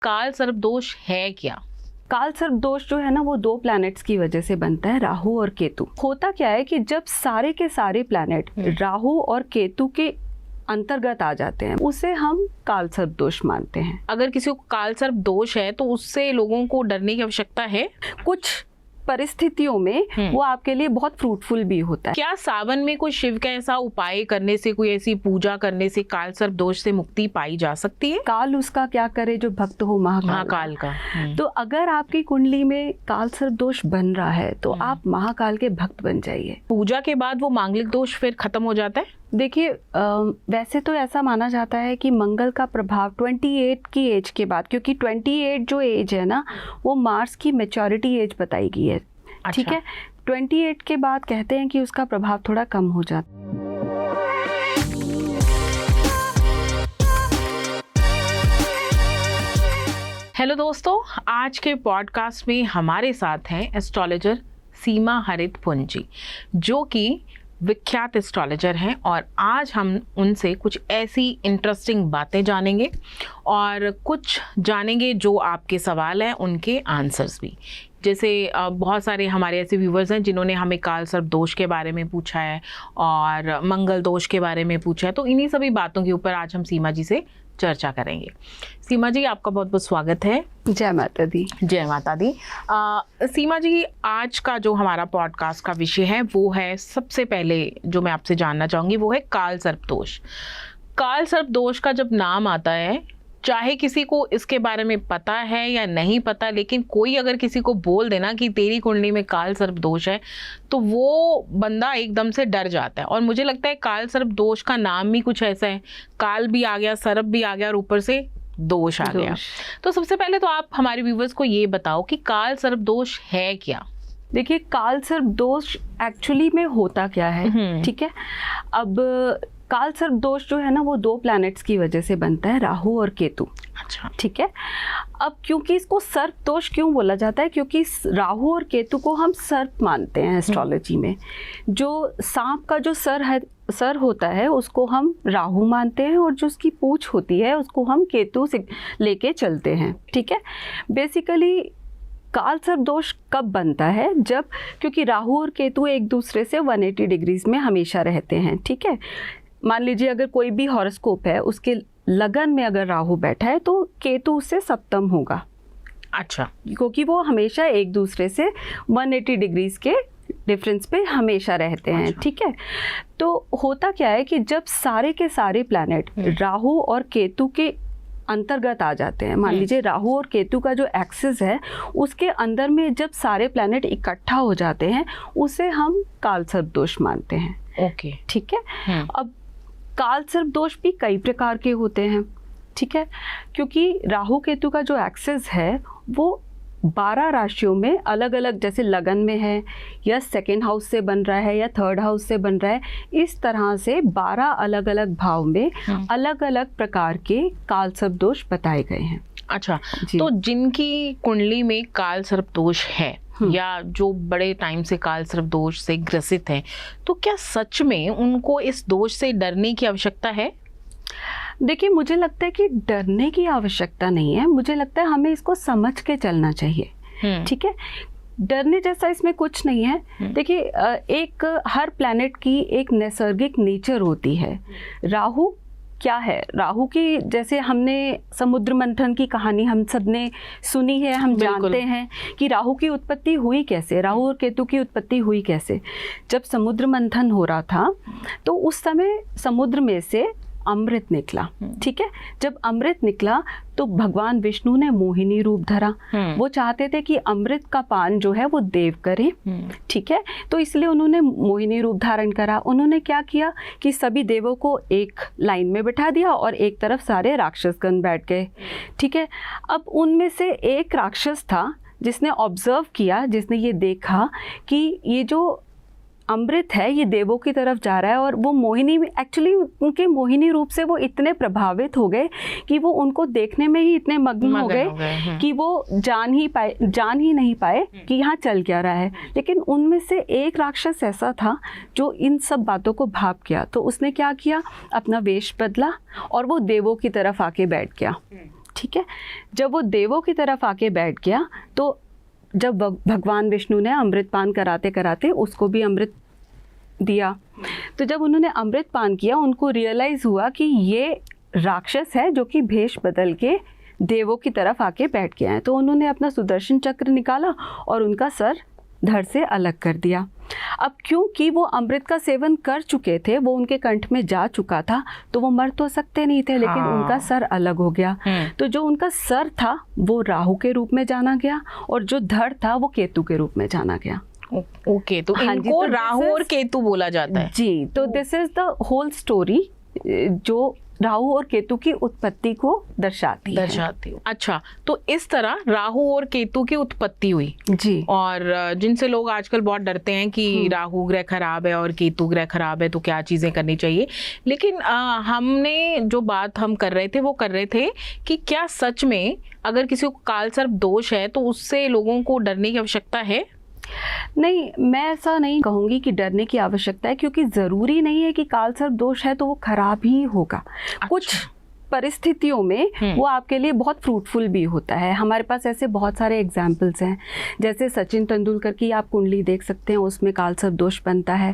काल सर्प दोष है क्या? काल सर्प दोष जो है ना वो 2 प्लैनेट्स की वजह से बनता है, राहु और केतु। होता क्या है कि जब सारे के सारे प्लैनेट राहु और केतु के अंतर्गत आ जाते हैं उसे हम काल सर्प दोष मानते हैं। अगर किसी को काल सर्प दोष है तो उससे लोगों को डरने की आवश्यकता है? कुछ परिस्थितियों में वो आपके लिए बहुत फ्रूटफुल भी होता है। क्या सावन में कोई शिव का ऐसा उपाय करने से, कोई ऐसी पूजा करने से काल सर्प दोष से मुक्ति पाई जा सकती है? काल उसका क्या करे जो भक्त हो महाकाल का। तो अगर आपकी कुंडली में काल सर्प दोष बन रहा है तो आप महाकाल के भक्त बन जाइए। पूजा के बाद वो मांगलिक दोष फिर खत्म हो जाता है? देखिए वैसे तो ऐसा माना जाता है कि मंगल का प्रभाव 28 की एज के बाद, क्योंकि 28 जो एज है ना वो मार्स की मैच्योरिटी एज बताई गई है। अच्छा। ठीक है, 28 के बाद कहते हैं कि उसका प्रभाव थोड़ा कम हो जाता है। हेलो दोस्तों, आज के पॉडकास्ट में हमारे साथ हैं एस्ट्रोलॉजर सीमा हरित पुंजी, जो कि विख्यात एस्ट्रोलॉजर हैं, और आज हम उनसे कुछ ऐसी इंटरेस्टिंग बातें जानेंगे और कुछ जानेंगे जो आपके सवाल हैं उनके आंसर्स भी। जैसे बहुत सारे हमारे ऐसे व्यूवर्स हैं जिन्होंने हमें काल सर्प दोष के बारे में पूछा है और मंगल दोष के बारे में पूछा है, तो इन्हीं सभी बातों के ऊपर आज हम सीमा जी से चर्चा करेंगे। सीमा जी, आपका बहुत बहुत स्वागत है। जय माता दी। जय माता दी। सीमा जी, आज का जो हमारा पॉडकास्ट का विषय है वो है, सबसे पहले जो मैं आपसे जानना चाहूँगी वो है काल सर्प दोष। काल सर्प दोष का जब नाम आता है, चाहे किसी को इसके बारे में पता है या नहीं पता, लेकिन कोई अगर किसी को बोल देना कि तेरी कुंडली में काल सर्प दोष है तो वो बंदा एकदम से डर जाता है। और मुझे लगता है काल सर्प दोष का नाम ही कुछ ऐसा है, काल भी आ गया, सर्प भी आ गया और ऊपर से दोष आ गया। तो सबसे पहले तो आप हमारे व्यूवर्स को ये बताओ कि काल सर्प दोष है क्या? देखिए, काल सर्प दोष एक्चुअली में होता क्या है, ठीक है। अब काल सर्प दोष जो है ना वो 2 प्लैनेट्स की वजह से बनता है, राहु और केतु। अच्छा, ठीक है। अब क्योंकि इसको सर्प दोष क्यों बोला जाता है, क्योंकि राहु और केतु को हम सर्प मानते हैं एस्ट्रोलॉजी में। जो सांप का जो सर होता है उसको हम राहु मानते हैं, और जो उसकी पूंछ होती है उसको हम केतु से लेके चलते हैं। ठीक है। बेसिकली काल सर्प दोष कब बनता है? जब, क्योंकि राहु और केतु एक दूसरे से 180 डिग्रीज में हमेशा रहते हैं। ठीक है। मान लीजिए अगर कोई भी हॉरोस्कोप है, उसके लगन में अगर राहु बैठा है तो केतु उससे सप्तम होगा। अच्छा, क्योंकि वो हमेशा एक दूसरे से 180 डिग्रीज के डिफरेंस पे हमेशा रहते हैं। अच्छा। ठीक है। तो होता क्या है कि जब सारे के सारे प्लैनेट राहु और केतु के अंतर्गत आ जाते हैं, मान लीजिए राहु और केतु का जो एक्सिस है उसके अंदर में जब सारे प्लैनेट इकट्ठा हो जाते हैं उसे हम काल सर्प दोष मानते हैं। ओके, ठीक है। अब काल सर्प दोष भी कई प्रकार के होते हैं। ठीक है। क्योंकि राहु केतु का जो एक्सिस है वो 12 राशियों में अलग अलग, जैसे लगन में है या सेकेंड हाउस से बन रहा है या थर्ड हाउस से बन रहा है, इस तरह से 12 अलग अलग भाव में अलग अलग प्रकार के काल सर्प दोष बताए गए हैं। अच्छा, तो जिनकी कुंडली में काल सर्प दोष है या जो बड़े टाइम से काल सर्प दोष से ग्रसित हैं, तो क्या सच में उनको इस दोष से डरने की आवश्यकता है? देखिए, मुझे लगता है कि डरने की आवश्यकता नहीं है, मुझे लगता है हमें इसको समझ के चलना चाहिए। ठीक है। डरने जैसा इसमें कुछ नहीं है। देखिए, एक हर प्लैनेट की एक नैसर्गिक नेचर होती है। राहु क्या है? राहु की, जैसे हमने समुद्र मंथन की कहानी हम सब ने सुनी है, हम जानते हैं कि राहु की उत्पत्ति हुई कैसे, राहु और केतु की उत्पत्ति हुई कैसे। जब समुद्र मंथन हो रहा था तो उस समय समुद्र में से अमृत निकला। ठीक है। जब अमृत निकला तो भगवान विष्णु ने मोहिनी रूप धरा। वो चाहते थे कि अमृत का पान जो है वो देव करें। ठीक है। तो इसलिए उन्होंने मोहिनी रूप धारण करा। उन्होंने क्या किया कि सभी देवों को एक लाइन में बिठा दिया और एक तरफ सारे राक्षसगण बैठ गए। ठीक है। अब उनमें से एक राक्षस था जिसने ऑब्जर्व किया, जिसने ये देखा कि ये जो अमृत है ये देवों की तरफ जा रहा है, और वो मोहिनी, एक्चुअली उनके मोहिनी रूप से वो इतने प्रभावित हो गए कि वो उनको देखने में ही इतने मग्न हो गए कि वो जान ही नहीं पाए कि यहाँ चल क्या रहा है। लेकिन उनमें से एक राक्षस ऐसा था जो इन सब बातों को भाप गया। तो उसने क्या किया, अपना वेश बदला और वो देवों की तरफ आके बैठ गया। ठीक है। जब वो देवों की तरफ आके बैठ गया तो जब भगवान विष्णु ने अमृत पान कराते कराते उसको भी अमृत दिया, तो जब उन्होंने अमृत पान किया उनको रियलाइज़ हुआ कि ये राक्षस है जो कि भेष बदल के देवों की तरफ आके बैठ गया है। तो उन्होंने अपना सुदर्शन चक्र निकाला और उनका सर धड़ से अलग कर दिया। अब क्योंकि वो अमृत का सेवन कर चुके थे, वो उनके कंठ में जा चुका था, तो वो मर तो सकते नहीं थे, लेकिन उनका सर अलग हो गया। तो जो उनका सर था वो राहु के रूप में जाना गया और जो धड़ था वो केतु के रूप में जाना गया। ओके, तो हाँ इनको जी, तो राहु और केतु बोला जाता है जी। तो this is the whole story जो राहु और केतु की उत्पत्ति को दर्शाती है। अच्छा, तो इस तरह राहु और केतु की उत्पत्ति हुई जी। और जिनसे लोग आजकल बहुत डरते हैं कि राहु ग्रह खराब है और केतु ग्रह खराब है तो क्या चीजें करनी चाहिए, लेकिन हमने जो बात हम कर रहे थे वो कर रहे थे कि क्या सच में अगर किसी को काल सर्प दोष है तो उससे लोगों को डरने की आवश्यकता है? नहीं, मैं ऐसा नहीं कहूँगी कि डरने की आवश्यकता है, क्योंकि ज़रूरी नहीं है कि काल सर्प दोष है तो वो खराब ही होगा। अच्छा। कुछ परिस्थितियों में वो आपके लिए बहुत फ्रूटफुल भी होता है। हमारे पास ऐसे बहुत सारे एग्जाम्पल्स हैं, जैसे सचिन तेंदुलकर की आप कुंडली देख सकते हैं, उसमें काल सर्प दोष बनता है।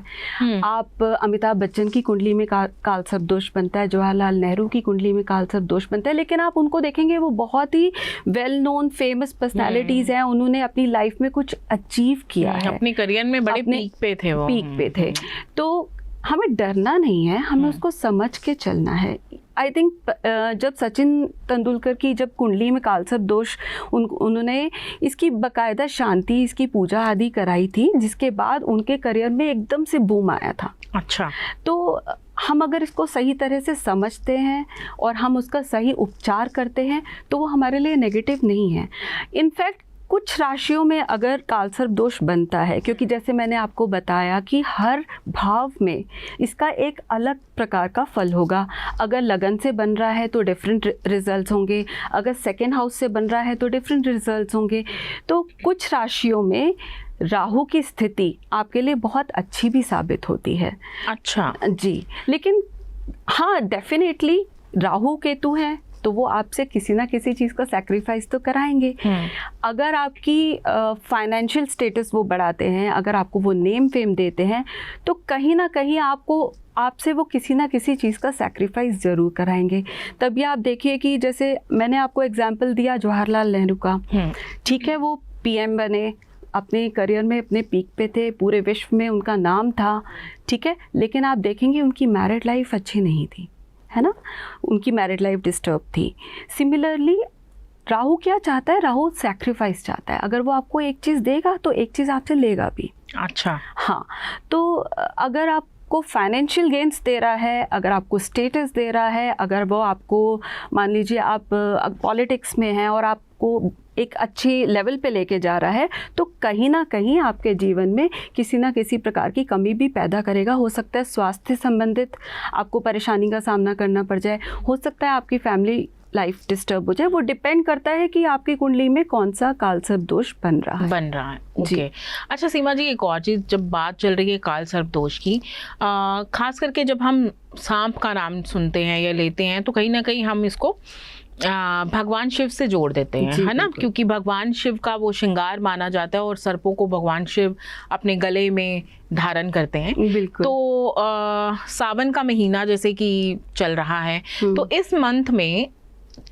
आप अमिताभ बच्चन की कुंडली में काल सर्प दोष बनता है, जवाहरलाल नेहरू की कुंडली में काल सर्प दोष बनता है। लेकिन आप उनको देखेंगे वो बहुत ही वेल नोन फेमस पर्सनैलिटीज़ हैं, उन्होंने अपनी लाइफ में कुछ अचीव किया है, अपने करियर में बड़े पीक पे थे वो। पीक पे थे। तो हमें डरना नहीं है, हमें उसको समझ के चलना है। आई थिंक जब सचिन तेंदुलकर की जब कुंडली में काल सर्प दोष उन्होंने इसकी बकायदा शांति, इसकी पूजा आदि कराई थी, जिसके बाद उनके करियर में एकदम से बूम आया था। अच्छा, तो हम अगर इसको सही तरह से समझते हैं और हम उसका सही उपचार करते हैं तो वो हमारे लिए नेगेटिव नहीं है। इनफैक्ट कुछ राशियों में अगर काल सर्प दोष बनता है, क्योंकि जैसे मैंने आपको बताया कि हर भाव में इसका एक अलग प्रकार का फल होगा। अगर लगन से बन रहा है तो डिफरेंट रिजल्ट्स होंगे, अगर सेकेंड हाउस से बन रहा है तो डिफरेंट रिजल्ट्स होंगे। तो कुछ राशियों में राहु की स्थिति आपके लिए बहुत अच्छी भी साबित होती है। अच्छा जी, लेकिन हाँ, डेफिनेटली राहु केतु हैं तो वो आपसे किसी ना किसी चीज़ का सैक्रिफाइस तो कराएंगे। अगर आपकी फाइनेंशियल स्टेटस वो बढ़ाते हैं, अगर आपको वो नेम फेम देते हैं, तो कहीं ना कहीं आपसे वो किसी ना किसी चीज़ का सैक्रिफाइस ज़रूर कराएंगे। तभी आप देखिए कि जैसे मैंने आपको एग्जांपल दिया जवाहरलाल नेहरू का, ठीक है, वो पीएम बने, अपने करियर में अपने पीक पे थे, पूरे विश्व में उनका नाम था, ठीक है, लेकिन आप देखेंगे उनकी मैरिड लाइफ अच्छी नहीं थी, है ना, उनकी मैरिड लाइफ डिस्टर्ब थी। सिमिलरली राहु क्या चाहता है? राहु सैक्रिफाइस चाहता है। अगर वो आपको एक चीज़ देगा तो एक चीज़ आपसे लेगा भी। अच्छा, हाँ, तो अगर आपको फाइनेंशियल गेन्स दे रहा है, अगर आपको स्टेटस दे रहा है, अगर वो आपको, मान लीजिए आप पॉलिटिक्स में हैं और आपको एक अच्छी लेवल पे लेके जा रहा है, तो कहीं ना कहीं आपके जीवन में किसी ना किसी प्रकार की कमी भी पैदा करेगा। हो सकता है स्वास्थ्य संबंधित आपको परेशानी का सामना करना पड़ जाए, हो सकता है आपकी फैमिली लाइफ डिस्टर्ब हो जाए। वो डिपेंड करता है कि आपकी कुंडली में कौन सा काल सर्प दोष बन रहा है। ओके। अच्छा सीमा जी, एक और चीज़, जब बात चल रही है काल सर्प दोष की, खास करके जब हम सांप का नाम सुनते हैं या लेते हैं तो कहीं ना कहीं हम इसको भगवान शिव से जोड़ देते हैं, है ना, क्योंकि भगवान शिव का वो श्रृंगार माना जाता है और सर्पों को भगवान शिव अपने गले में धारण करते हैं। बिल्कुल। तो सावन का महीना जैसे कि चल रहा है, तो इस मंथ में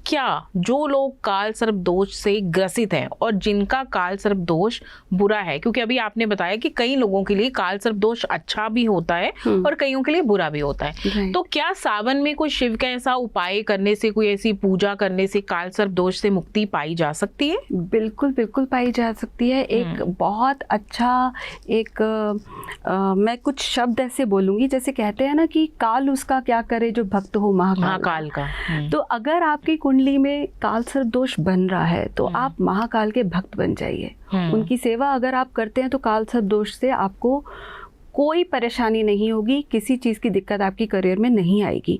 क्या जो लोग काल सर्प दोष से ग्रसित हैं और जिनका काल सर्प दोष बुरा है, क्योंकि अभी आपने बताया कि कई लोगों के लिए काल सर्प दोष अच्छा भी होता है और कईयों के लिए बुरा भी होता है, तो क्या सावन में कोई शिव का ऐसा उपाय करने से, कोई ऐसी पूजा करने से काल सर्प दोष से मुक्ति पाई जा सकती है? बिल्कुल बिल्कुल पाई जा सकती है। एक बहुत अच्छा मैं कुछ शब्द ऐसे बोलूंगी, जैसे कहते हैं ना कि काल उसका क्या करे जो भक्त हो महाकाल का। तो अगर आपकी कुंडली में काल सर्प दोष बन रहा है तो आप महाकाल के भक्त बन जाइए। उनकी सेवा अगर आप करते हैं तो काल सर्प दोष से आपको कोई परेशानी नहीं होगी, किसी चीज़ की दिक्कत आपकी करियर में नहीं आएगी।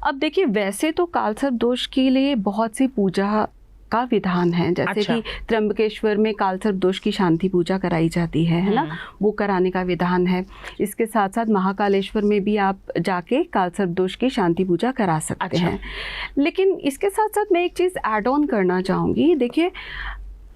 अब देखिए, वैसे तो काल सर्प दोष के लिए बहुत सी पूजा का विधान है, जैसे अच्छा। कि त्र्यंबकेश्वर में कालसर्प दोष की शांति पूजा कराई जाती है ना, वो कराने का विधान है। इसके साथ साथ महाकालेश्वर में भी आप जाके कालसर्प दोष की शांति पूजा करा सकते हैं। लेकिन इसके साथ साथ मैं एक चीज़ ऐड ऑन करना चाहूँगी। देखिए,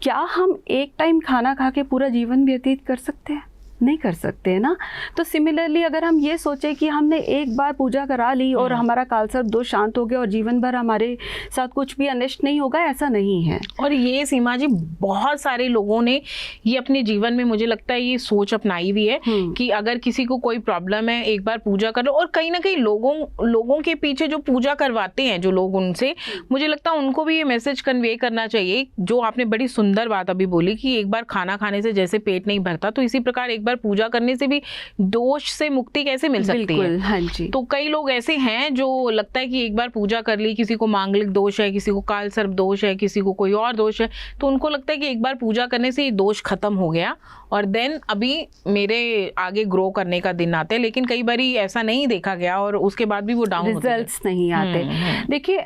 क्या हम एक टाइम खाना खा के पूरा जीवन व्यतीत कर सकते हैं? नहीं कर सकते है ना। तो सिमिलरली अगर हम ये सोचे कि हमने एक बार पूजा करा ली और हमारा कालसर्प दोष शांत हो गया और जीवन भर हमारे साथ कुछ भी अनिष्ट नहीं होगा, ऐसा नहीं है। और ये सीमा जी, बहुत सारे लोगों ने ये अपने जीवन में, मुझे लगता है ये सोच अपनाई हुई है कि अगर किसी को कोई प्रॉब्लम है, एक बार पूजा कर लो। और कहीं ना कहीं लोगों के पीछे जो पूजा करवाते हैं जो लोग, उनसे मुझे लगता है उनको भी ये मैसेज कन्वे करना चाहिए, जो आपने बड़ी सुंदर बात अभी बोली कि एक बार खाना खाने से जैसे पेट नहीं भरता, तो इसी प्रकार एक बार पूजा करने से भी दोष से मुक्ति कैसे मिल सकती है। हाँ जी। तो कई लोग ऐसे हैं जो लगता है कि एक बार पूजा कर ली, किसी को मांगलिक दोष है, किसी को कालसर्प दोष है, किसी को कोई और दोष है, तो उनको लगता है कि एक बार पूजा करने से ये दोष खत्म हो गया और देन अभी मेरे आगे ग्रो करने का दिन आता है। लेकिन कई बार ऐसा नहीं देखा गया और उसके बाद भी वो डाउन होते हैं, रिजल्ट्स नहीं आते। देखिए,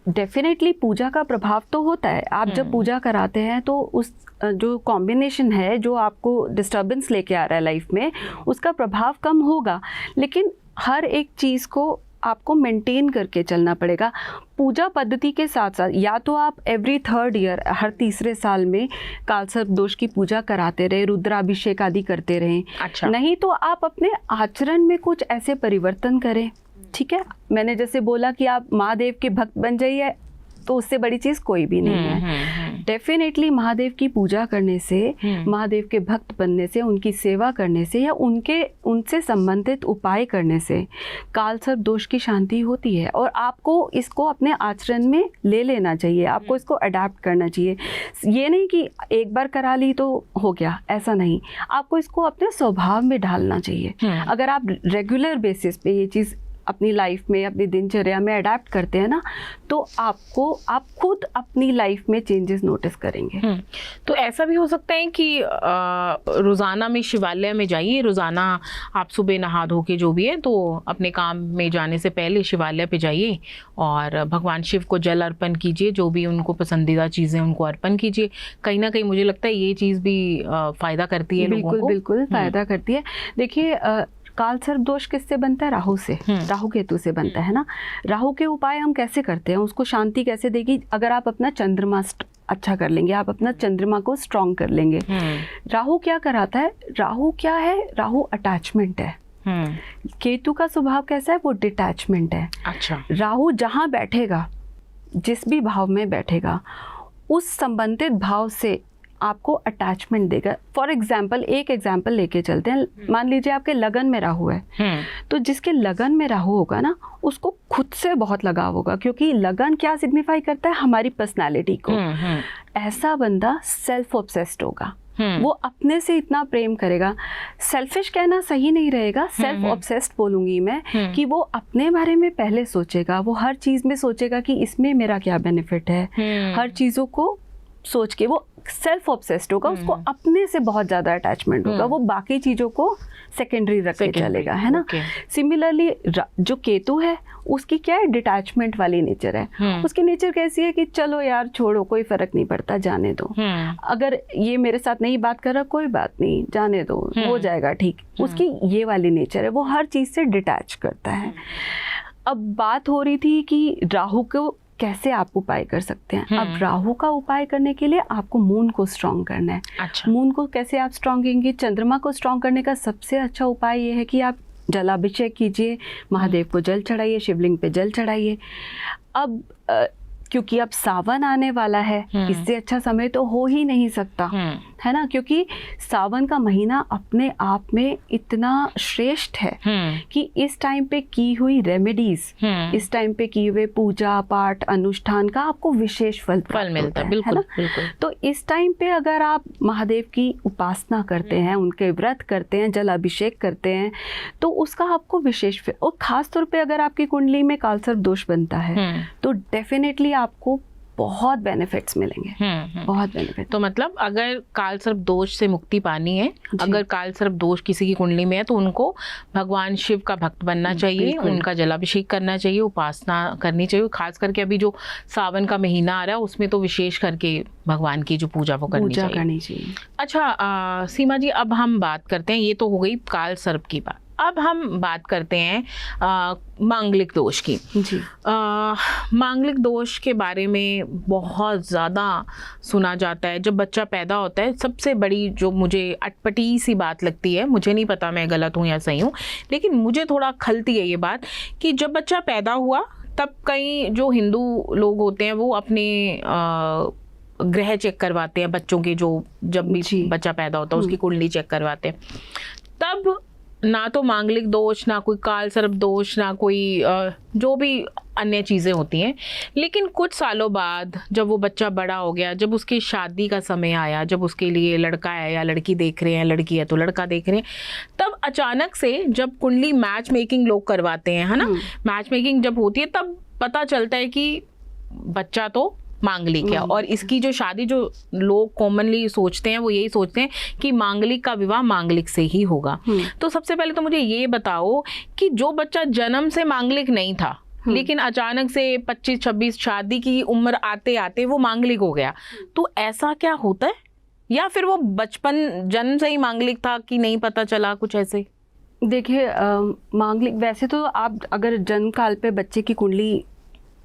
डेफिनेटली पूजा का प्रभाव तो होता है। आप जब पूजा कराते हैं तो उस जो कॉम्बिनेशन है जो आपको डिस्टर्बेंस लेके आ रहा है लाइफ में, उसका प्रभाव कम होगा। लेकिन हर एक चीज़ को आपको मेंटेन करके चलना पड़ेगा। पूजा पद्धति के साथ साथ या तो आप एवरी 3rd ईयर, हर तीसरे साल में कालसर्प दोष की पूजा कराते रहे, रुद्राभिषेक आदि करते रहें। अच्छा। नहीं तो आप अपने आचरण में कुछ ऐसे परिवर्तन करें। ठीक है, मैंने जैसे बोला कि आप महादेव के भक्त बन जाइए, तो उससे बड़ी चीज़ कोई भी नहीं है। डेफिनेटली महादेव की पूजा करने से, महादेव के भक्त बनने से, उनकी सेवा करने से या उनसे संबंधित उपाय करने से कालसर्प दोष की शांति होती है। और आपको इसको अपने आचरण में ले लेना चाहिए, आपको इसको अडैप्ट करना चाहिए। ये नहीं कि एक बार करा ली तो हो गया, ऐसा नहीं। आपको इसको अपने स्वभाव में ढालना चाहिए। अगर आप रेगुलर बेसिस पे ये चीज़ अपनी लाइफ में, अपनी दिनचर्या में अडैप्ट करते हैं ना, तो आप खुद अपनी लाइफ में चेंजेस नोटिस करेंगे। तो ऐसा भी हो सकता है कि रोज़ाना में शिवालय में जाइए, रोज़ाना आप सुबह नहा धो के जो भी है, तो अपने काम में जाने से पहले शिवालय पे जाइए और भगवान शिव को जल अर्पण कीजिए, जो भी उनको पसंदीदा चीज़ें उनको अर्पण कीजिए। कहीं ना कहीं मुझे लगता है ये चीज़ भी फ़ायदा करती है लोगों को। बिल्कुल फ़ायदा करती है। देखिए, कालसर्प दोष किससे बनता है? राहु से, राहु केतु से बनता है ना। राहु के उपाय हम कैसे करते हैं, उसको शांति कैसे देगी? अगर आप अपना चंद्रमा अच्छा कर लेंगे, आप अपना चंद्रमा को स्ट्रॉन्ग कर लेंगे। राहु क्या कराता है? राहु क्या है? राहु अटैचमेंट है। केतु का स्वभाव कैसा है? वो डिटैचमेंट है। अच्छा। राहु जहाँ बैठेगा, जिस भी भाव में बैठेगा, उस संबंधित भाव से आपको अटैचमेंट देगा। फॉर एग्जाम्पल, एक एग्जाम्पल लेके चलते हैं। मान लीजिए आपके लगन में राहु है, तो जिसके लगन में राहु होगा ना, उसको खुद से बहुत लगाव होगा, क्योंकि लगन क्या सिग्निफाई करता है? हमारी पर्सनालिटी को। ऐसा बंदा सेल्फ ऑब्सेस्ड होगा, वो अपने से इतना प्रेम करेगा। सेल्फिश कहना सही नहीं रहेगा, सेल्फ ऑब्सेस्ड बोलूंगी मैं, कि वो अपने बारे में पहले सोचेगा। वो हर चीज़ में सोचेगा कि इसमें मेरा क्या बेनिफिट है। हर चीज़ों को सोच के वो सेल्फ ऑब्सेस्ड होगा, उसको अपने से बहुत ज़्यादा अटैचमेंट होगा। वो बाकी चीज़ों को सेकेंडरी रख के चलेगा, है ना। सिमिलरली जो केतु है, उसकी क्या है? डिटैचमेंट वाली नेचर है। उसकी नेचर कैसी है कि चलो यार छोड़ो, कोई फर्क नहीं पड़ता, जाने दो। अगर ये मेरे साथ नहीं बात कर रहा, कोई बात नहीं, जाने दो, हो जाएगा ठीक। उसकी ये वाली नेचर है, वो हर चीज़ से डिटैच करता है। अब बात हो रही थी कि राहु को कैसे आप उपाय कर सकते हैं। अब राहु का उपाय करने के लिए आपको मून को स्ट्रॉन्ग करना है। अच्छा। मून को कैसे आप स्ट्रॉन्ग करेंगे? चंद्रमा को स्ट्रॉन्ग करने का सबसे अच्छा उपाय ये है कि आप जलाभिषेक कीजिए, महादेव को जल चढ़ाइए, शिवलिंग पे जल चढ़ाइए। अब क्योंकि अब सावन आने वाला है, इससे अच्छा समय तो हो ही नहीं सकता, है ना। क्योंकि सावन का महीना अपने आप में इतना श्रेष्ठ है कि इस टाइम पे की हुई रेमेडीज, इस टाइम पे किए हुए पूजा पाठ अनुष्ठान का आपको विशेष फल मिलता है, बिल्कुल, बिल्कुल। तो इस टाइम पे अगर आप महादेव की उपासना करते हैं, उनके व्रत करते हैं, जल अभिषेक करते हैं, तो उसका आपको विशेष, और खास तौर पे अगर आपकी कुंडली में कालसर्प दोष बनता है, तो डेफिनेटली आपको बहुत बेनिफिट्स मिलेंगे, बहुत बेनिफिट। तो मतलब अगर काल सर्प दोष से मुक्ति पानी है, अगर काल सर्प दोष किसी की कुंडली में है, तो उनको भगवान शिव का भक्त बनना चाहिए, उनका जलाभिषेक करना चाहिए, उपासना करनी चाहिए। खास करके अभी जो सावन का महीना आ रहा है उसमें तो विशेष करके भगवान की जो पूजा वो करनी चाहिए। अच्छा सीमा जी, अब हम बात करते हैं, ये तो हो गई काल सर्प की बात, अब हम बात करते हैं मांगलिक दोष की जी। मांगलिक दोष के बारे में बहुत ज़्यादा सुना जाता है। जब बच्चा पैदा होता है, सबसे बड़ी जो मुझे अटपटी सी बात लगती है, मुझे नहीं पता मैं गलत हूँ या सही हूँ, लेकिन मुझे थोड़ा खलती है ये बात कि जब बच्चा पैदा हुआ तब कई जो हिंदू लोग होते हैं वो अपने ग्रह चेक करवाते हैं बच्चों के, जो जब भी बच्चा पैदा होता है उसकी कुंडली चेक करवाते हैं। तब ना तो मांगलिक दोष, ना कोई काल सर्प दोष, ना कोई जो भी अन्य चीज़ें होती हैं। लेकिन कुछ सालों बाद जब वो बच्चा बड़ा हो गया, जब उसकी शादी का समय आया, जब उसके लिए लड़का है या लड़की देख रहे हैं, लड़की है तो लड़का देख रहे हैं, तब अचानक से जब कुंडली मैच मेकिंग लोग करवाते हैं, है ना, मैच मेकिंग जब होती है तब पता चलता है कि बच्चा तो मांगलिक है। और इसकी जो शादी जो लोग कॉमनली सोचते हैं वो यही सोचते हैं कि मांगलिक का विवाह मांगलिक से ही होगा। तो सबसे पहले तो मुझे ये बताओ कि जो बच्चा जन्म से मांगलिक नहीं था लेकिन अचानक से 25-26 शादी की उम्र आते आते वो मांगलिक हो गया, तो ऐसा क्या होता है? या फिर वो बचपन जन्म से ही मांगलिक था कि नहीं पता चला, कुछ ऐसे? देखिए मांगलिक वैसे तो आप अगर जन्म काल पे बच्चे की कुंडली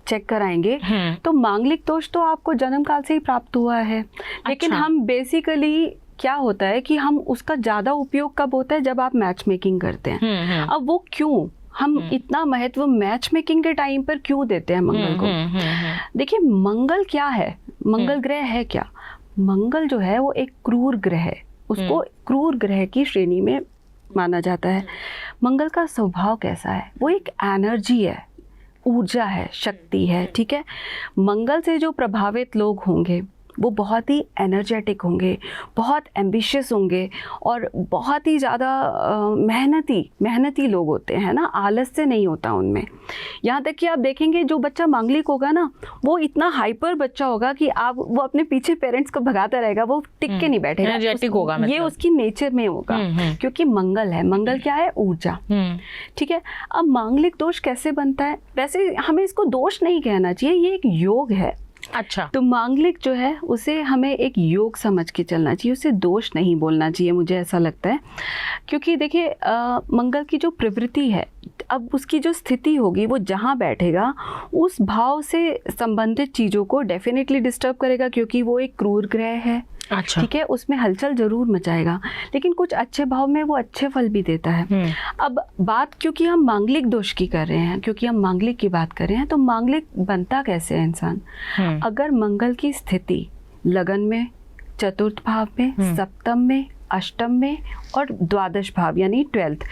चेक कराएंगे तो मांगलिक दोष तो आपको जन्म काल से ही प्राप्त हुआ है। लेकिन हम बेसिकली क्या होता है कि हम उसका ज्यादा उपयोग कब होता है, जब आप मैच मेकिंग करते हैं। अब वो क्यों हम इतना महत्व मैच मेकिंग के टाइम पर क्यों देते हैं मंगल को? देखिए मंगल क्या है, मंगल ग्रह है क्या? मंगल जो है वो एक क्रूर ग्रह है, उसको क्रूर ग्रह की श्रेणी में माना जाता है। मंगल का स्वभाव कैसा है? वो एक एनर्जी है, ऊर्जा है, शक्ति है, ठीक है। मंगल से जो प्रभावित लोग होंगे वो बहुत ही एनर्जेटिक होंगे, बहुत एम्बिशियस होंगे और बहुत ही ज़्यादा मेहनती लोग होते हैं ना, आलस से नहीं होता उनमें। यहाँ तक कि आप देखेंगे जो बच्चा मांगलिक होगा ना वो इतना हाइपर बच्चा होगा कि आप वो अपने पीछे पेरेंट्स को भगाता रहेगा, वो टिक के नहीं बैठेगा, एनर्जेटिक होगा, ये उसकी नेचर में होगा क्योंकि मंगल है। मंगल क्या है? ऊर्जा, ठीक है। अब मांगलिक दोष कैसे बनता है? वैसे हमें इसको दोष नहीं कहना चाहिए, ये एक योग है। अच्छा, तो मांगलिक जो है उसे हमें एक योग समझ के चलना चाहिए, उसे दोष नहीं बोलना चाहिए, मुझे ऐसा लगता है। क्योंकि देखिए मंगल की जो प्रवृत्ति है, अब उसकी जो स्थिति होगी वो जहाँ बैठेगा उस भाव से संबंधित चीज़ों को डेफिनेटली डिस्टर्ब करेगा, क्योंकि वो एक क्रूर ग्रह है। अच्छा, ठीक है, उसमें हलचल जरूर मचाएगा, लेकिन कुछ अच्छे भाव में वो अच्छे फल भी देता है। अब बात क्योंकि हम मांगलिक दोष की कर रहे हैं, क्योंकि हम मांगलिक की बात कर रहे हैं, तो मांगलिक बनता कैसे है इंसान? अगर मंगल की स्थिति लगन में, चतुर्थ भाव में, सप्तम में, अष्टम में और द्वादश भाव यानी 12th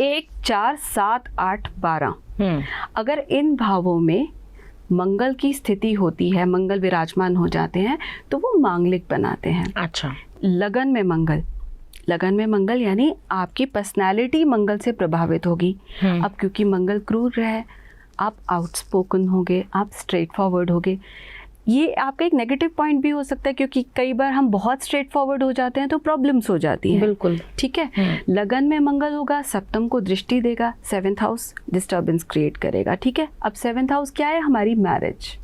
1, 4, 7, 8, 12 अगर इन भावों में मंगल की स्थिति होती है, मंगल विराजमान हो जाते हैं, तो वो मांगलिक बनाते हैं। अच्छा, लगन में मंगल यानी आपकी पर्सनालिटी मंगल से प्रभावित होगी। अब क्योंकि मंगल क्रूर है, आप आउटस्पोकन होगे, आप स्ट्रेट फॉरवर्ड होगे। ये आपका एक नेगेटिव पॉइंट भी हो सकता है, क्योंकि कई बार हम बहुत स्ट्रेट फॉरवर्ड हो जाते हैं तो प्रॉब्लम्स हो जाती हैं। बिल्कुल, ठीक है। लगन में मंगल होगा, सप्तम को दृष्टि देगा, 7th हाउस डिस्टर्बेंस क्रिएट करेगा। ठीक है। अब 7th हाउस क्या है? हमारी मैरिज,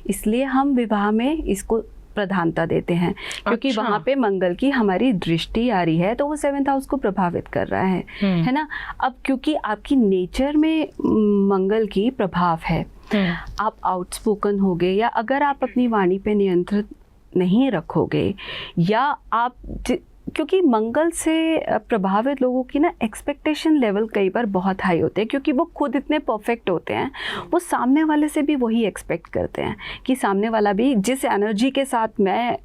इसलिए हम विवाह में इसको प्रधानता देते हैं, क्योंकि अच्छा, वहाँ पे मंगल की हमारी दृष्टि आ रही है तो वो 7th हाउस को प्रभावित कर रहा है ना। अब क्योंकि आपकी नेचर में मंगल की प्रभाव है, आप आउटस्पोकन होगे, या अगर आप अपनी वाणी पे नियंत्रण नहीं रखोगे, या आप क्योंकि मंगल से प्रभावित लोगों की ना एक्सपेक्टेशन लेवल कई बार बहुत हाई होते हैं, क्योंकि वो खुद इतने परफेक्ट होते हैं, वो सामने वाले से भी वही एक्सपेक्ट करते हैं कि सामने वाला भी जिस एनर्जी के साथ मैं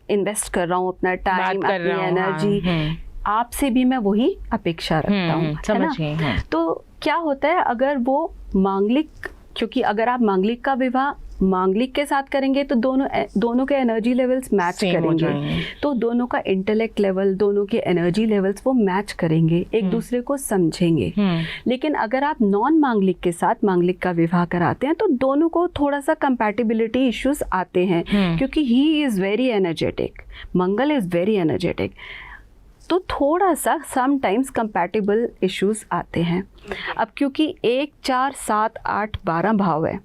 इन्वेस्ट कर रहा हूँ अपना टाइम, अपनी एनर्जी, आपसे भी मैं वही अपेक्षा रखता हूँ, है ना। तो क्या होता है अगर वो मांगलिक, क्योंकि अगर आप मांगलिक का विवाह मांगलिक के साथ करेंगे तो दोनों के एनर्जी लेवल्स मैच करेंगे, तो दोनों का इंटेलेक्ट लेवल, दोनों के एनर्जी लेवल्स वो मैच करेंगे, एक दूसरे को समझेंगे। लेकिन अगर आप नॉन मांगलिक के साथ मांगलिक का विवाह कराते हैं तो दोनों को थोड़ा सा कंपैटिबिलिटी इश्यूज आते हैं, क्योंकि he is very energetic, Mangal is very energetic, तो थोड़ा सा समटाइम्स कंपैटिबल इश्यूज आते हैं। अब क्योंकि 1, 4, 7, 8, 12 भाव है,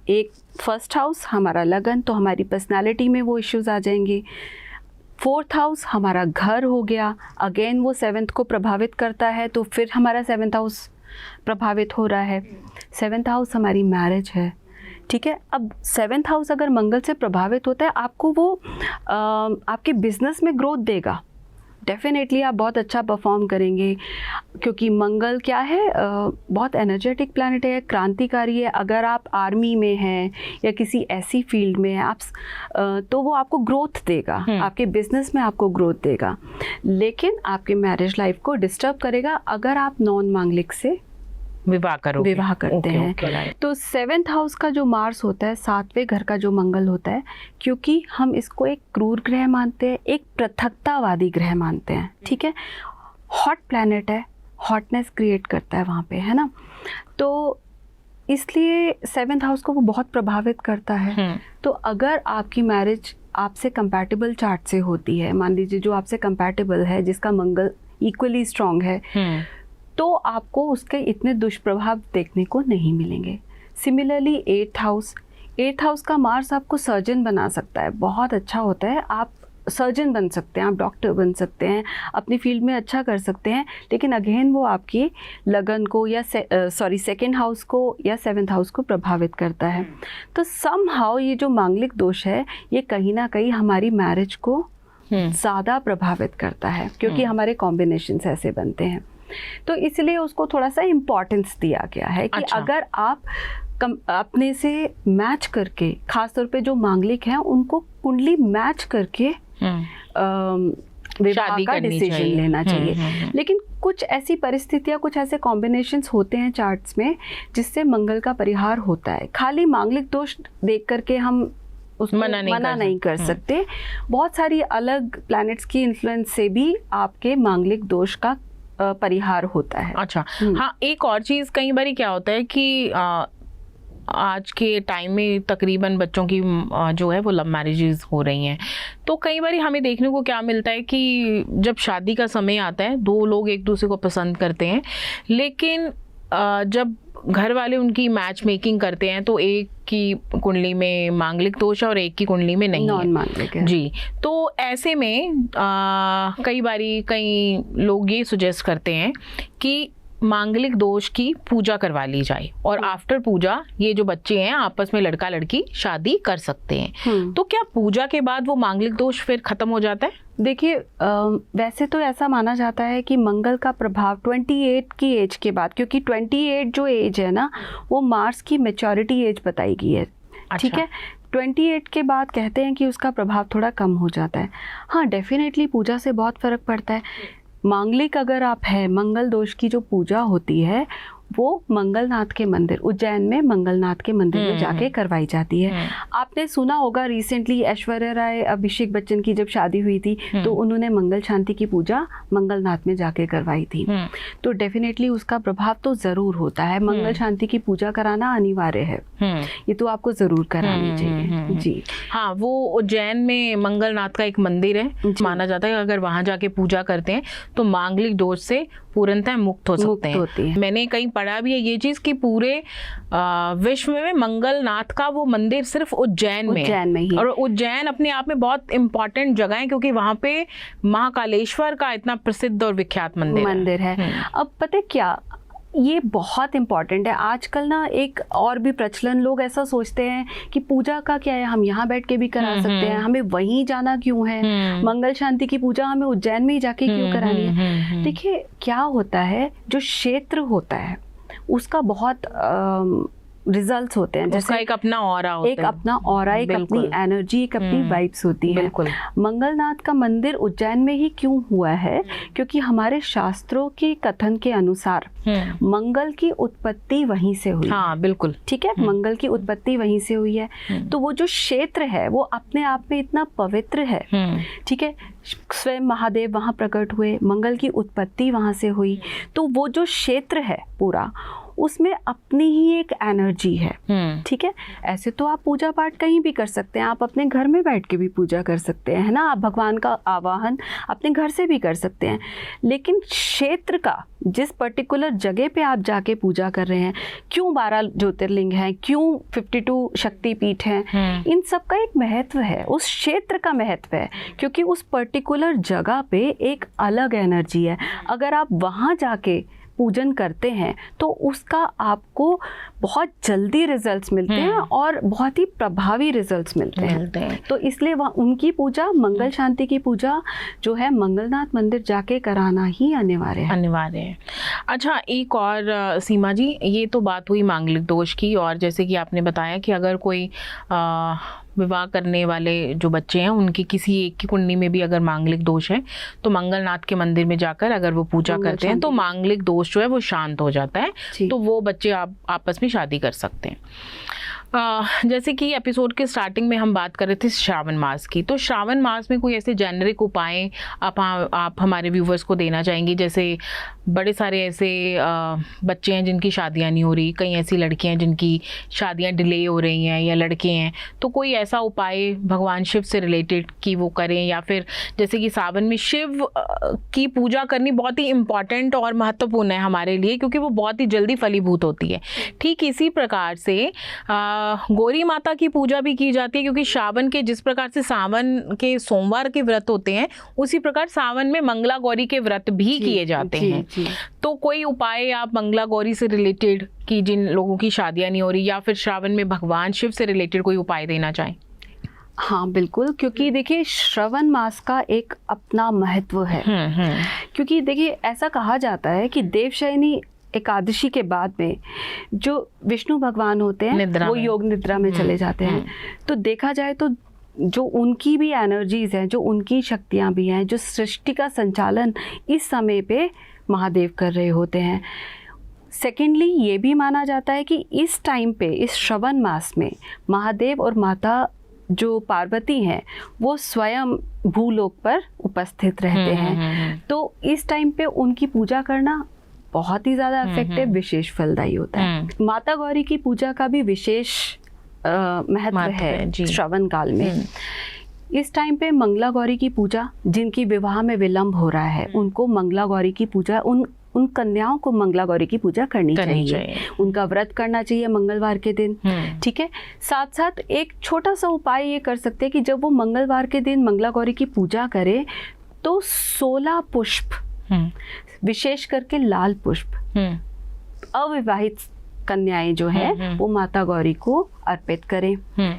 एक फर्स्ट हाउस हमारा लगन, तो हमारी पर्सनालिटी में वो इश्यूज आ जाएंगे। फोर्थ हाउस हमारा घर हो गया, अगेन वो 7th को प्रभावित करता है, तो फिर हमारा 7th हाउस प्रभावित हो रहा है। 7th हाउस हमारी मैरिज है, ठीक है। अब 7th हाउस अगर मंगल से प्रभावित होता है, आपको वो आपके बिजनेस में ग्रोथ देगा, डेफिनेटली आप बहुत अच्छा परफॉर्म करेंगे, क्योंकि मंगल क्या है, बहुत एनर्जेटिक प्लैनेट है, क्रांतिकारी है। अगर आप आर्मी में हैं या किसी ऐसी फील्ड में हैं आप, तो वो आपको ग्रोथ देगा, आपके बिजनेस में आपको ग्रोथ देगा, लेकिन आपके मैरिज लाइफ को डिस्टर्ब करेगा अगर आप नॉन मांगलिक से विवाह करते हैं। तो 7th हाउस का जो मार्स होता है, 7वें घर का जो मंगल होता है, क्योंकि हम इसको एक क्रूर ग्रह मानते हैं, एक पृथकतावादी ग्रह मानते हैं, ठीक है। हॉट प्लैनेट है, हॉटनेस क्रिएट करता है वहाँ पे, है ना, तो इसलिए 7th हाउस को वो बहुत प्रभावित करता है। तो अगर आपकी मैरिज आपसे कंपैटिबल चार्ट से होती है, मान लीजिए जो आपसे कंपैटिबल है, जिसका मंगल इक्वली स्ट्रॉन्ग है, तो आपको उसके इतने दुष्प्रभाव देखने को नहीं मिलेंगे। सिमिलरली 8th हाउस का मार्स आपको सर्जन बना सकता है, बहुत अच्छा होता है, आप सर्जन बन सकते हैं, आप डॉक्टर बन सकते हैं, अपनी फील्ड में अच्छा कर सकते हैं, लेकिन अगेन वो आपकी लगन को या 2nd हाउस को या 7th हाउस को प्रभावित करता है। तो समहाउ ये जो मांगलिक दोष है, ये कहीं ना कहीं हमारी मैरिज को ज़्यादा प्रभावित करता है, क्योंकि हमारे कॉम्बिनेशंस ऐसे बनते हैं। तो इसलिए उसको थोड़ा सा इम्पोर्टेंस दिया गया है कि अगर आप अपने से मैच करके, खासतौर पे जो मांगलिक हैं उनको कुंडली मैच करके विवाह का डिसीजन लेना चाहिए। लेकिन कुछ ऐसी परिस्थितियां, कुछ ऐसे कॉम्बिनेशंस होते हैं चार्ट्स में जिससे मंगल का परिहार होता है। खाली मांगलिक दोष देख करके हम उसको मना नहीं कर सकते। बहुत सारी अलग प्लैनेट्स की इन्फ्लुएंस से भी आपके मांगलिक दोष का परिहार होता है। अच्छा, हाँ, एक और चीज़ कई बार क्या होता है कि आज के टाइम में तकरीबन बच्चों की जो है वो लव मैरिजेस हो रही हैं, तो कई बार हमें देखने को क्या मिलता है कि जब शादी का समय आता है, 2 लोग एक दूसरे को पसंद करते हैं, लेकिन जब घर वाले उनकी मैच मेकिंग करते हैं तो एक की कुंडली में मांगलिक दोष है और एक की कुंडली में नहीं, नॉन मांगलिक है जी। तो ऐसे में कई लोग ये सुजेस्ट करते हैं कि मांगलिक दोष की पूजा करवा ली जाए, और आफ्टर पूजा ये जो बच्चे हैं आपस में लड़का लड़की शादी कर सकते हैं। तो क्या पूजा के बाद वो मांगलिक दोष फिर खत्म हो जाता है? देखिए, वैसे तो ऐसा माना जाता है कि मंगल का प्रभाव 28 की एज के बाद, क्योंकि 28 जो एज है ना, वो मार्स की मैच्योरिटी एज बताई गई है, ठीक है। 28 के बाद कहते हैं कि उसका प्रभाव थोड़ा कम हो जाता है। हाँ, डेफिनेटली पूजा से बहुत फ़र्क पड़ता है। मांगलिक अगर आप है, मंगल दोष की जो पूजा होती है वो मंगलनाथ के मंदिर, उज्जैन में मंगलनाथ के मंदिर में जाके करवाई जाती है। आपने सुना होगा रिसेंटली ऐश्वर्या राय, अभिषेक बच्चन की जब शादी हुई थी तो उन्होंने मंगल शांति की पूजा मंगलनाथ में जाके करवाई थी। तो डेफिनेटली उसका प्रभाव तो ज़रूर होता है। मंगल शांति की पूजा कराना अनिवार्य है, ये तो आपको ज़रूर करानी चाहिए जी। हाँ, वो उज्जैन में मंगलनाथ का एक मंदिर है, माना जाता है अगर वहाँ जाके पूजा करते हैं तो मांगलिक दोष से पूर्णतः मुक्त हो सकते हैं। मैंने कहीं पढ़ा भी है ये चीज कि पूरे विश्व में मंगलनाथ का वो मंदिर सिर्फ उज्जैन में ही, और उज्जैन अपने आप में बहुत इंपॉर्टेंट जगह है क्योंकि वहाँ पे महाकालेश्वर का इतना प्रसिद्ध और विख्यात मंदिर है। अब पता क्या, ये बहुत इम्पॉर्टेंट है। आजकल ना एक और भी प्रचलन, लोग ऐसा सोचते हैं कि पूजा का क्या है, हम यहाँ बैठ के भी करा सकते हैं, हमें वहीं जाना क्यों है, मंगल शांति की पूजा हमें उज्जैन में ही जाके क्यों करानी है। देखिए क्या होता है, जो क्षेत्र होता है उसका बहुत रिजल्ट्स होते हैं, जैसे एक अपना ऑरा होता है, एक अपना ऑरा, एक अपनी एनर्जी, एक अपनी वाइब्स होती है। बिल्कुल। मंगलनाथ का मंदिर उज्जैन में ही क्यों हुआ है? क्योंकि हमारे शास्त्रों के कथन के अनुसार मंगल की उत्पत्ति वहीं से हुई। हाँ बिल्कुल, ठीक है, मंगल की उत्पत्ति वहीं से हुई है। तो वो जो क्षेत्र है वो अपने आप में इतना पवित्र है। ठीक है, स्वयं महादेव वहाँ प्रकट हुए, मंगल की उत्पत्ति वहाँ से हुई। तो वो जो क्षेत्र है पूरा, उसमें अपनी ही एक एनर्जी है। ठीक है, ऐसे तो आप पूजा पाठ कहीं भी कर सकते हैं, आप अपने घर में बैठ के भी पूजा कर सकते हैं, है ना, आप भगवान का आवाहन अपने घर से भी कर सकते हैं। लेकिन क्षेत्र का, जिस पर्टिकुलर जगह पे आप जाके पूजा कर रहे हैं, क्यों 12 ज्योतिर्लिंग हैं, क्यों 52 शक्तिपीठ हैं, इन सब का एक महत्व है, उस क्षेत्र का महत्व है, क्योंकि उस पर्टिकुलर जगह पे एक अलग एनर्जी है। अगर आप वहाँ जाके पूजन करते हैं तो उसका आपको बहुत जल्दी रिजल्ट्स मिलते हैं और बहुत ही प्रभावी रिजल्ट्स मिलते हैं। तो इसलिए उनकी पूजा, मंगल शांति की पूजा जो है, मंगलनाथ मंदिर जाके कराना ही अनिवार्य है। अच्छा, एक और सीमा जी, ये तो बात हुई मांगलिक दोष की, और जैसे कि आपने बताया कि अगर कोई विवाह करने वाले जो बच्चे हैं उनकी किसी एक की कुंडली में भी अगर मांगलिक दोष है तो मंगलनाथ के मंदिर में जाकर अगर वो पूजा करते हैं तो मांगलिक दोष जो है वो शांत हो जाता है, तो वो बच्चे आपस में शादी कर सकते हैं। जैसे कि एपिसोड के स्टार्टिंग में हम बात कर रहे थे श्रावण मास की, तो श्रावण मास में कोई ऐसे जेनरिक उपाय आप हमारे व्यूवर्स को देना चाहेंगे? जैसे बड़े सारे ऐसे बच्चे हैं जिनकी शादियां नहीं हो रही, कई ऐसी लड़कियां हैं जिनकी शादियां डिले हो रही हैं, या लड़के हैं, तो कोई ऐसा उपाय भगवान शिव से रिलेटेड कि वो करें? या फिर जैसे कि सावन में शिव की पूजा करनी बहुत ही इम्पॉर्टेंट और महत्वपूर्ण है हमारे लिए, क्योंकि वो बहुत ही जल्दी फलीभूत होती है। ठीक इसी प्रकार से गौरी माता की पूजा भी की जाती है, क्योंकि श्रावण के, जिस प्रकार से सावन के सोमवार के व्रत होते हैं, उसी प्रकार सावन में मंगला गौरी के व्रत भी किए जाते हैं। तो कोई उपाय आप मंगला गौरी से रिलेटेड, कि जिन लोगों की शादियां नहीं हो रही, या फिर श्रावण में भगवान शिव से रिलेटेड कोई उपाय देना चाहें? हाँ बिल्कुल, क्योंकि देखिए श्रवण मास का एक अपना महत्व है। क्योंकि देखिए ऐसा कहा जाता है कि देवशयनी एकादशी के बाद में जो विष्णु भगवान होते हैं वो योग निद्रा में चले जाते हैं। तो देखा जाए तो जो उनकी भी एनर्जीज हैं, जो उनकी शक्तियाँ भी हैं, जो सृष्टि का संचालन इस समय पे महादेव कर रहे होते हैं। सेकेंडली, ये भी माना जाता है कि इस टाइम पे, इस श्रवण मास में, महादेव और माता जो पार्वती हैं वो स्वयं भूलोक पर उपस्थित रहते हैं। तो इस टाइम पे उनकी पूजा करना बहुत ही ज़्यादा इफेक्टिव, विशेष फलदायी होता है। माता गौरी की पूजा का भी विशेष महत्व है श्रवण काल में। इस टाइम पे मंगला गौरी की पूजा, जिनकी विवाह में विलंब हो रहा है, उनको मंगला गौरी की पूजा, उन कन्याओं को मंगला गौरी की पूजा करनी चाहिए। उनका व्रत करना चाहिए मंगलवार के दिन। ठीक है, साथ साथ एक छोटा सा उपाय ये कर सकते हैं कि जब वो मंगलवार के दिन मंगला गौरी की पूजा करे तो 16 पुष्प, विशेष करके लाल पुष्प, अविवाहित कन्याएं जो है वो माता गौरी को अर्पित करें।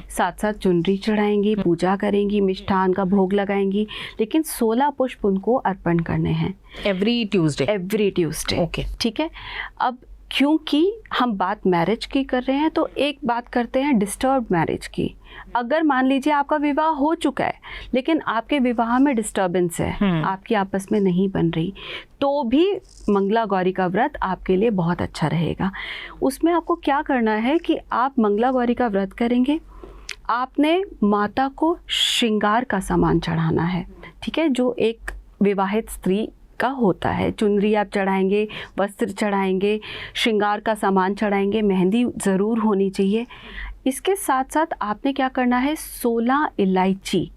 साथ साथ चुनरी चढ़ाएंगी, पूजा करेंगी, मिष्ठान का भोग लगाएंगी, लेकिन 16 पुष्प उनको अर्पण करने हैं एवरी ट्यूसडे। ओके, ठीक है। अब क्योंकि हम बात मैरिज की कर रहे हैं तो एक बात करते हैं डिस्टर्ब मैरिज की। अगर मान लीजिए आपका विवाह हो चुका है लेकिन आपके विवाह में डिस्टर्बेंस है, आपकी आपस में नहीं बन रही, तो भी मंगला गौरी का व्रत आपके लिए बहुत अच्छा रहेगा। उसमें आपको क्या करना है कि आप मंगला गौरी का व्रत करेंगे, आपने माता को श्रृंगार का सामान चढ़ाना है। ठीक है, जो एक विवाहित स्त्री का होता है। चुनरी आप चढ़ाएंगे, वस्त्र चढ़ाएंगे, श्रृंगार का सामान चढ़ाएंगे, मेहंदी ज़रूर होनी चाहिए। इसके साथ साथ आपने क्या करना है, 16 इलायची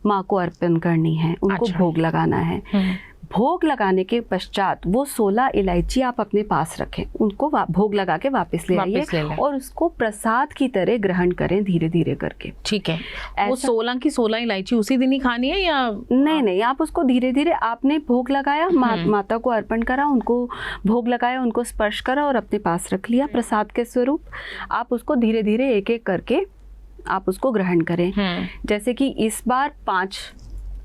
माँ को अर्पण करनी है, उनको भोग लगाना है। भोग लगाने के पश्चात वो 16 इलायची आप अपने पास रखें, उनको भोग लगा के वापस ले आइए और उसको प्रसाद की तरह ग्रहण करें धीरे धीरे करके। ठीक है, वो 16 की 16 इलायची उसी दिन ही खानी है या नहीं, आप उसको धीरे धीरे, आपने भोग लगाया, माता को अर्पण करा, उनको भोग लगाया, उनको स्पर्श करा और अपने पास रख लिया प्रसाद के स्वरूप। आप उसको धीरे धीरे एक एक करके आप उसको ग्रहण करें। जैसे कि इस बार 5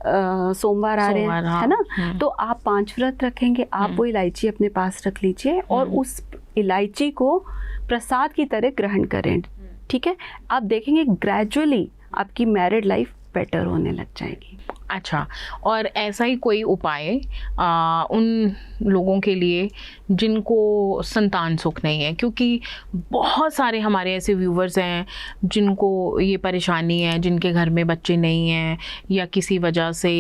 सोमवार आ रहे हैं, है ना, तो आप 5 व्रत रखेंगे, आप वो इलायची अपने पास रख लीजिए और उस इलायची को प्रसाद की तरह ग्रहण करें, ठीक है, आप देखेंगे ग्रेजुअली आपकी मैरिड लाइफ बेटर होने लग जाएगी। अच्छा, और ऐसा ही कोई उपाय उन लोगों के लिए जिनको संतान सुख नहीं है, क्योंकि बहुत सारे हमारे ऐसे व्यूवर्स हैं जिनको ये परेशानी है, जिनके घर में बच्चे नहीं हैं या किसी वजह से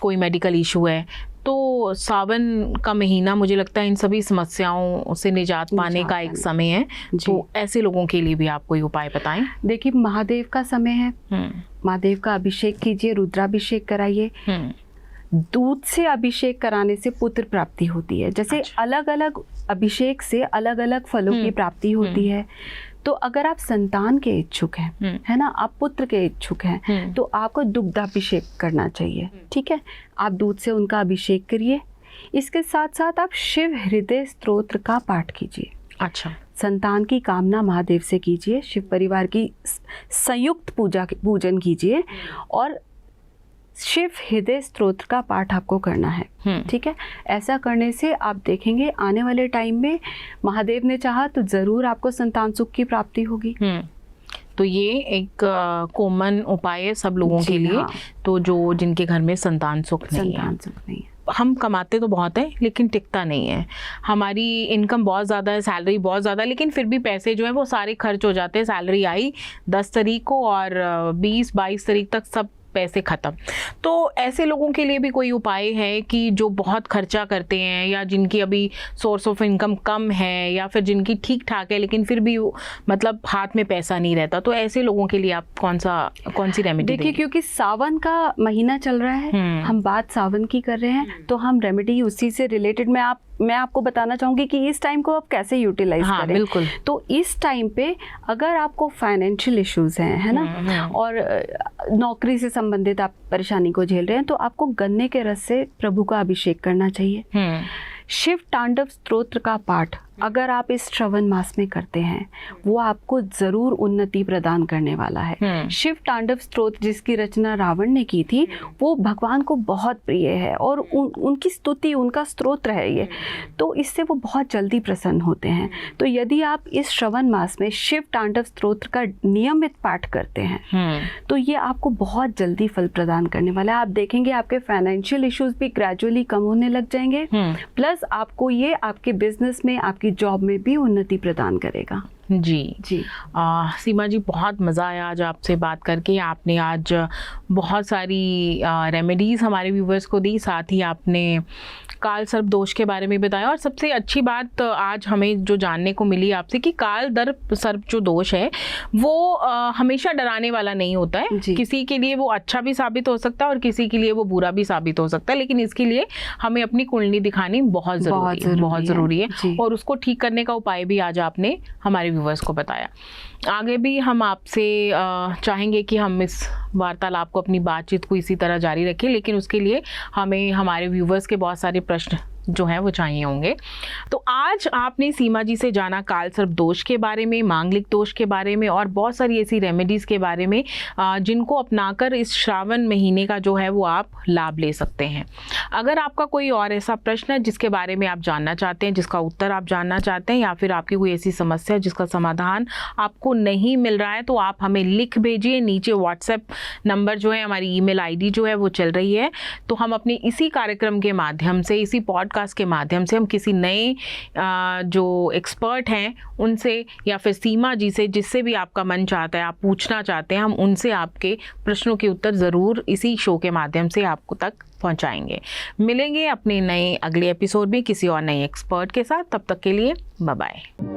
कोई मेडिकल इशू है, तो सावन का महीना मुझे लगता है इन सभी समस्याओं से निजात पाने का एक समय है। तो ऐसे लोगों के लिए भी आप कोई उपाय बताएं। देखिए, महादेव का समय है, महादेव का अभिषेक कीजिए, रुद्राभिषेक कराइए। दूध से अभिषेक कराने से पुत्र प्राप्ति होती है। जैसे अलग अलग अभिषेक से अलग अलग फलों की प्राप्ति होती है। तो अगर आप संतान के इच्छुक हैं, है ना, आप पुत्र के इच्छुक हैं, तो आपको दुग्धाभिषेक करना चाहिए, ठीक है। आप दूध से उनका अभिषेक करिए। इसके साथ साथ आप शिव हृदय स्तोत्र का पाठ कीजिए। अच्छा, संतान की कामना महादेव से कीजिए, शिव परिवार की संयुक्त पूजन कीजिए और शिव हृदय स्तोत्र का पाठ आपको करना है, ठीक है। ऐसा करने से आप देखेंगे आने वाले टाइम में महादेव ने चाहा तो ज़रूर आपको संतान सुख की प्राप्ति होगी। तो ये एक कॉमन उपाय है सब लोगों के लिए। हाँ। तो जो जिनके घर में संतान सुख नहीं है। हम कमाते तो बहुत है लेकिन टिकता नहीं है। हमारी इनकम बहुत ज़्यादा है, सैलरी बहुत ज़्यादा है, लेकिन फिर भी पैसे जो है वो सारे खर्च हो जाते हैं। सैलरी आई 10 तारीख को और 20-22 तारीख तक सब पैसे ख़त्म। तो ऐसे लोगों के लिए भी कोई उपाय है कि जो बहुत खर्चा करते हैं या जिनकी अभी सोर्स ऑफ इनकम कम है या फिर जिनकी ठीक ठाक है लेकिन फिर भी मतलब हाथ में पैसा नहीं रहता, तो ऐसे लोगों के लिए आप कौन सी रेमेडी? देखिए, क्योंकि सावन का महीना चल रहा है, हम बात सावन की कर रहे हैं, तो हम रेमेडी उसी से रिलेटेड मैं आपको बताना चाहूँगी कि इस टाइम को आप कैसे यूटिलाइज करें। बिल्कुल। तो इस टाइम पे अगर आपको फाइनेंशियल इश्यूज हैं, है ना, और नौकरी से संबंधित आप परेशानी को झेल रहे हैं, तो आपको गन्ने के रस से प्रभु का अभिषेक करना चाहिए। शिव तांडव स्तोत्र का पाठ अगर आप इस श्रवण मास में करते हैं, वो आपको जरूर उन्नति प्रदान करने वाला है। शिव तांडव स्तोत्र जिसकी रचना रावण ने की थी, वो भगवान को बहुत प्रिय है और उनकी स्तुति, उनका स्तोत्र है ये, तो इससे वो बहुत जल्दी प्रसन्न होते हैं। तो यदि आप इस श्रवण मास में शिव तांडव स्तोत्र का नियमित पाठ करते हैं, तो ये आपको बहुत जल्दी फल प्रदान करने वाला है। आप देखेंगे आपके फाइनेंशियल इश्यूज भी ग्रेजुअली कम होने लग जाएंगे, प्लस आपको ये आपके बिजनेस में, आपकी जॉब में भी उन्नति प्रदान करेगा। जी। सीमा जी, बहुत मज़ा आया आज आपसे बात करके। आपने आज बहुत सारी रेमेडीज़ हमारे व्यूवर्स को दी, साथ ही आपने काल सर्प दोष के बारे में बताया। और सबसे अच्छी बात आज हमें जो जानने को मिली आपसे कि काल सर्प जो दोष है वो हमेशा डराने वाला नहीं होता है। किसी के लिए वो अच्छा भी साबित हो सकता है और किसी के लिए वो बुरा भी साबित हो सकता है, लेकिन इसके लिए हमें अपनी कुंडली दिखानी बहुत ज़रूरी है और उसको ठीक करने का उपाय भी आज आपने हमारे व्यूवर्स को बताया। आगे भी हम आपसे चाहेंगे कि हम इस वार्तालाप को, अपनी बातचीत को इसी तरह जारी रखें, लेकिन उसके लिए हमें हमारे व्यूवर्स के बहुत सारे प्रश्न जो हैं वो चाहिए होंगे। तो आज आपने सीमा जी से जाना काल सर्प दोष के बारे में, मांगलिक दोष के बारे में और बहुत सारी ऐसी रेमेडीज़ के बारे में जिनको अपनाकर इस श्रावण महीने का जो है वो आप लाभ ले सकते हैं। अगर आपका कोई और ऐसा प्रश्न है जिसके बारे में आप जानना चाहते हैं, जिसका उत्तर आप जानना चाहते हैं, या फिर आपकी कोई ऐसी समस्या जिसका समाधान आपको नहीं मिल रहा है, तो आप हमें लिख भेजिए। नीचे व्हाट्सएप नंबर जो है, हमारी ईमेल आईडी जो है वो चल रही है। तो हम अपने इसी कार्यक्रम के माध्यम से, इसी पॉडकास्ट के माध्यम से हम किसी नए जो एक्सपर्ट हैं उनसे या फिर सीमा जी से, जिससे भी आपका मन चाहता है, आप पूछना चाहते हैं, हम उनसे आपके प्रश्नों के उत्तर ज़रूर इसी शो के माध्यम से आपको तक पहुंचाएंगे। मिलेंगे अपने नए अगले एपिसोड में किसी और नए एक्सपर्ट के साथ। तब तक के लिए बाय बाय।